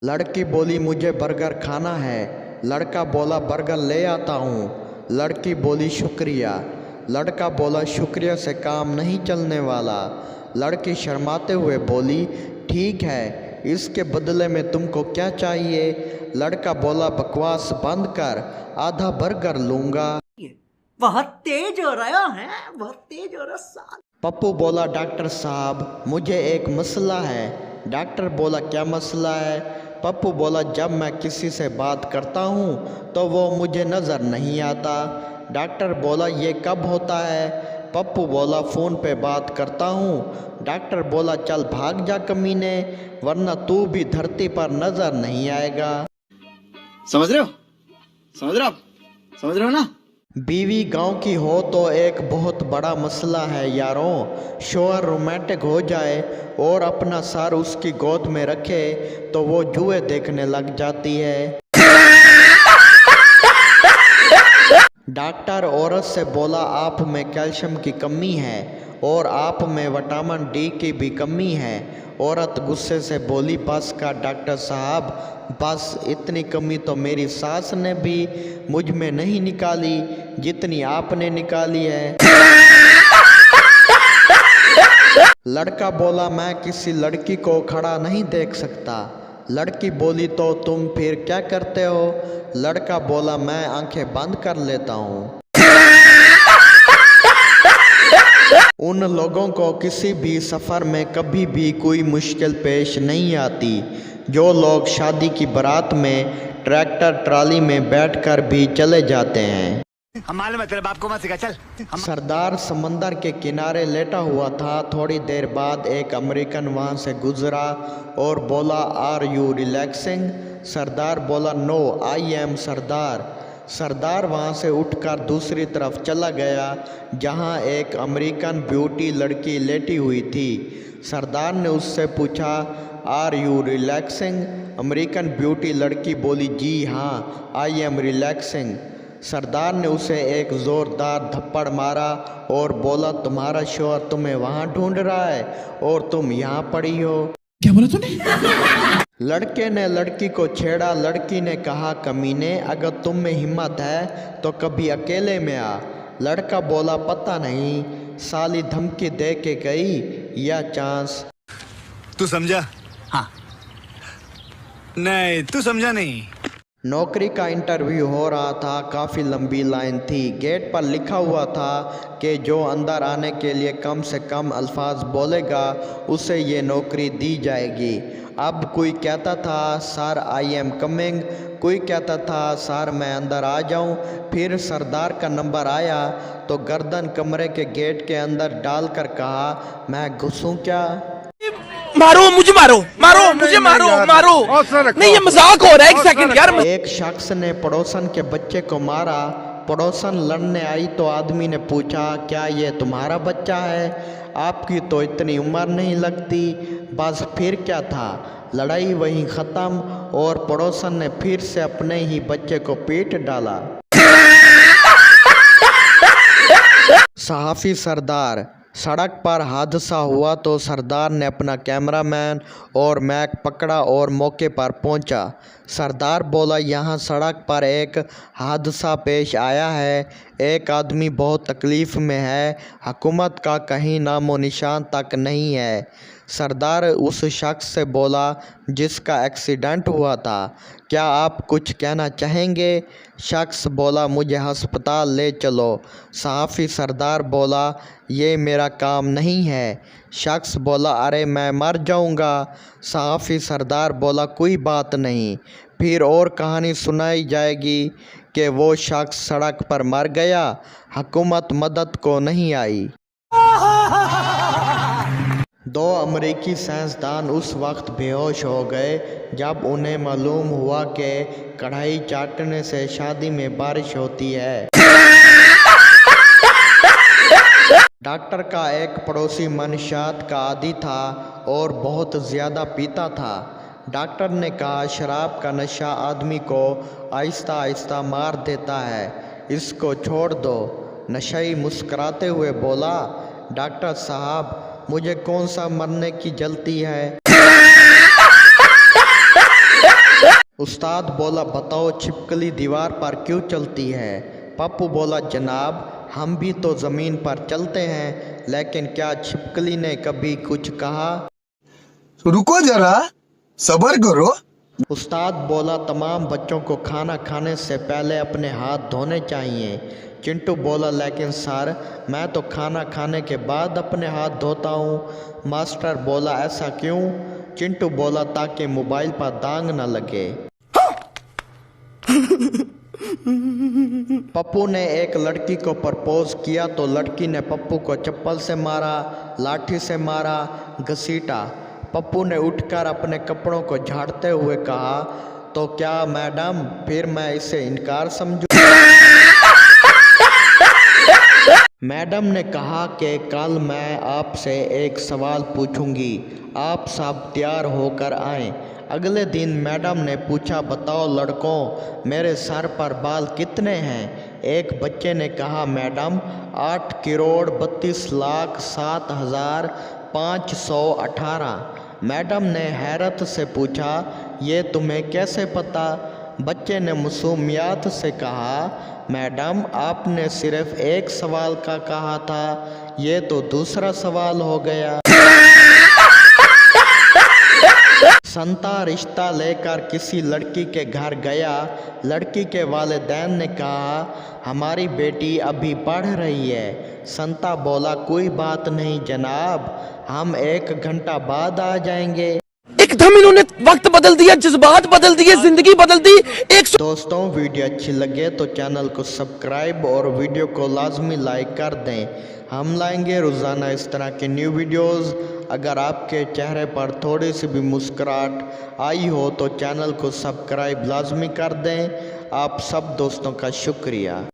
लड़की बोली मुझे बर्गर खाना है। लड़का बोला बर्गर ले आता हूँ। लड़की बोली शुक्रिया। लड़का बोला शुक्रिया से काम नहीं चलने वाला। लड़की शर्माते हुए बोली ठीक है, इसके बदले में तुमको क्या चाहिए? लड़का बोला बकवास बंद कर, आधा बर्गर लूँगा। बहुत तेज हो रहा है, बहुत तेज हो रहा साल। पप्पू बोला डॉक्टर साहब मुझे एक मसला है। डॉक्टर बोला क्या मसला है? पप्पू बोला जब मैं किसी से बात करता हूँ तो वो मुझे नज़र नहीं आता। डॉक्टर बोला ये कब होता है? पप्पू बोला फ़ोन पे बात करता हूँ। डॉक्टर बोला चल भाग जा कमीने, वरना तू भी धरती पर नज़र नहीं आएगा। समझ रहे हो? समझ रहे हो आप? समझ रहे हो ना? बीवी गांव की हो तो एक बहुत बड़ा मसला है यारों। शोहर रोमांटिक हो जाए और अपना सर उसकी गोद में रखे तो वो जुए देखने लग जाती है। डॉक्टर औरत से बोला आप में कैल्शियम की कमी है और आप में विटामिन डी की भी कमी है। औरत गुस्से से बोली बस का डॉक्टर साहब, बस इतनी कमी तो मेरी सास ने भी मुझ में नहीं निकाली जितनी आपने निकाली है। लड़का बोला मैं किसी लड़की को खड़ा नहीं देख सकता। लड़की बोली तो तुम फिर क्या करते हो? लड़का बोला मैं आंखें बंद कर लेता हूँ। उन लोगों को किसी भी सफ़र में कभी भी कोई मुश्किल पेश नहीं आती जो लोग शादी की बारात में ट्रैक्टर ट्राली में बैठकर भी चले जाते हैं। हम मालूम है तेरे बाप को मत सिखा, चल। सरदार समंदर के किनारे लेटा हुआ था। थोड़ी देर बाद एक अमेरिकन वहां से गुजरा और बोला आर यू रिलैक्सिंग? सरदार बोला नो आई एम सरदार। सरदार वहां से उठकर दूसरी तरफ चला गया जहां एक अमेरिकन ब्यूटी लड़की लेटी हुई थी। सरदार ने उससे पूछा are you relaxing? American beauty लड़की बोली जी हाँ आई एम रिलैक्सिंग। सरदार ने उसे एक ज़ोरदार थप्पड़ मारा और बोला तुम्हारा शौहर तुम्हें वहाँ ढूंढ रहा है और तुम यहाँ पड़ी हो। क्या बोला तूने? लड़के ने लड़की को छेड़ा। लड़की ने कहा कमीने अगर तुम में हिम्मत है तो कभी अकेले में आ। लड़का बोला पता नहीं, साली धमकी दे के गई या चांस। तू समझा? हाँ। नहीं तू समझा नहीं। नौकरी का इंटरव्यू हो रहा था। काफ़ी लंबी लाइन थी। गेट पर लिखा हुआ था कि जो अंदर आने के लिए कम से कम अल्फाज बोलेगा उसे ये नौकरी दी जाएगी। अब कोई कहता था सर आई एम कमिंग, कोई कहता था सर मैं अंदर आ जाऊं। फिर सरदार का नंबर आया तो गर्दन कमरे के गेट के अंदर डालकर कहा मैं घुसूं क्या? मारो मुझे, मारो मारो मुझे, मारो मारो। नहीं ये मजाक हो रहा है, एक सेकंड यार। एक शख्स ने पड़ोसन के बच्चे को मारा। पड़ोसन लड़ने आई तो आदमी ने पूछा क्या ये तुम्हारा बच्चा है? आपकी तो इतनी उम्र नहीं लगती। बस फिर क्या था, लड़ाई वहीं ख़त्म और पड़ोसन ने फिर से अपने ही बच्चे को पीट डाला। सहाफ़ी सरदार। सड़क पर हादसा हुआ तो सरदार ने अपना कैमरामैन और मैक पकड़ा और मौके पर पहुंचा। सरदार बोला यहाँ सड़क पर एक हादसा पेश आया है, एक आदमी बहुत तकलीफ़ में है, हुकूमत का कहीं नामो निशान तक नहीं है। सरदार उस शख्स से बोला जिसका एक्सीडेंट हुआ था क्या आप कुछ कहना चाहेंगे? शख्स बोला मुझे अस्पताल ले चलो। सहाफ़ी सरदार बोला ये मेरा काम नहीं है। शख्स बोला अरे मैं मर जाऊंगा। सहाफ़ी सरदार बोला कोई बात नहीं, फिर और कहानी सुनाई जाएगी कि वो शख्स सड़क पर मर गया, हुकूमत मदद को नहीं आई। दो अमेरिकी साइंसदान उस वक्त बेहोश हो गए जब उन्हें मालूम हुआ कि कढ़ाई चाटने से शादी में बारिश होती है। डॉक्टर का एक पड़ोसी मनशात का आदी था और बहुत ज़्यादा पीता था। डॉक्टर ने कहा शराब का नशा आदमी को आहिस्ता आहिस्ता मार देता है, इसको छोड़ दो। नशाई मुस्कुराते हुए बोला डॉक्टर साहब मुझे कौन सा मरने की जल्दी है? उस्ताद बोला बताओ छिपकली दीवार पर क्यों चलती है। पप्पू बोला जनाब हम भी तो ज़मीन पर चलते हैं, लेकिन क्या छिपकली ने कभी कुछ कहा। रुको जरा, सब्र करो। उस्ताद बोला तमाम बच्चों को खाना खाने से पहले अपने हाथ धोने चाहिए। चिंटू बोला लेकिन सर मैं तो खाना खाने के बाद अपने हाथ धोता हूँ। मास्टर बोला ऐसा क्यों। चिंटू बोला ताकि मोबाइल पर दाग न लगे। पप्पू ने एक लड़की को प्रपोज किया तो लड़की ने पप्पू को चप्पल से मारा, लाठी से मारा, घसीटा। पप्पू ने उठकर अपने कपड़ों को झाड़ते हुए कहा तो क्या मैडम फिर मैं इसे इनकार समझूं। मैडम ने कहा कि कल मैं आपसे एक सवाल पूछूंगी, आप सब तैयार होकर आएं। अगले दिन मैडम ने पूछा बताओ लड़कों मेरे सर पर बाल कितने हैं। एक बच्चे ने कहा मैडम 8 करोड़ 32 लाख 7 हजार 518। मैडम ने हैरत से पूछा ये तुम्हें कैसे पता। बच्चे ने मासूमियत से कहा मैडम आपने सिर्फ एक सवाल का कहा था, ये तो दूसरा सवाल हो गया। संता रिश्ता लेकर किसी लड़की के घर गया। लड़की के वालिदैन ने कहा हमारी बेटी अभी पढ़ रही है। संता बोला कोई बात नहीं जनाब, हम 1 घंटा बाद आ जाएंगे। एकदम इन्होंने वक्त बदल दिया, जज्बात बदल दिए, जिंदगी बदल दी। दोस्तों वीडियो अच्छी लगे तो चैनल को सब्सक्राइब और वीडियो को लाजमी लाइक कर दें। हम लाएंगे रोज़ाना इस तरह के न्यू वीडियोस। अगर आपके चेहरे पर थोड़ी सी भी मुस्कुराहट आई हो तो चैनल को सब्सक्राइब लाजमी कर दें। आप सब दोस्तों का शुक्रिया।